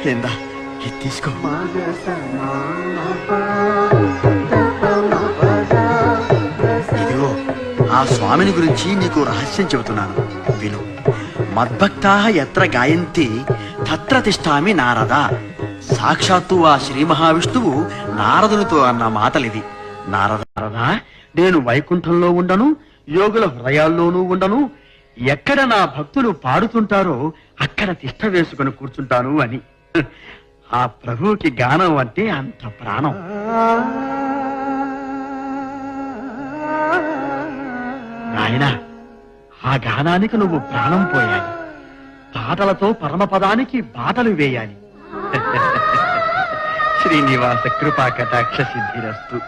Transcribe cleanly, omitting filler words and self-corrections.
ఏందా ఇది తీసుకో. ఇదిగో ఆ స్వామిని గురించి నీకు రహస్యం చెబుతున్నాను, విను. మద్భక్తాః యత్ర గాయంతి తత్ర తిష్టామి నారద. సాక్షాత్తు ఆ శ్రీ మహావిష్ణువు నారదునితో అన్న మాటలిది. నారద, నేను వైకుంఠంలో ఉండను, యోగుల హృదయాల్లోనూ ఉండను. ఎక్కడ నా భక్తులు పాడుతుంటారో అక్కడ తిష్ట వేసుకుని కూర్చుంటాను అని. ఆ ప్రభువుకి గానం అంటే అంత ప్రాణం. నాయనా, ఆ గానానికి నువ్వు ప్రాణం పోయాలి. పాటలతో పరమపదానికి బాటలు వేయాలి. శ్రీనివాస కృపా కటాక్ష సిద్ధిరస్తు.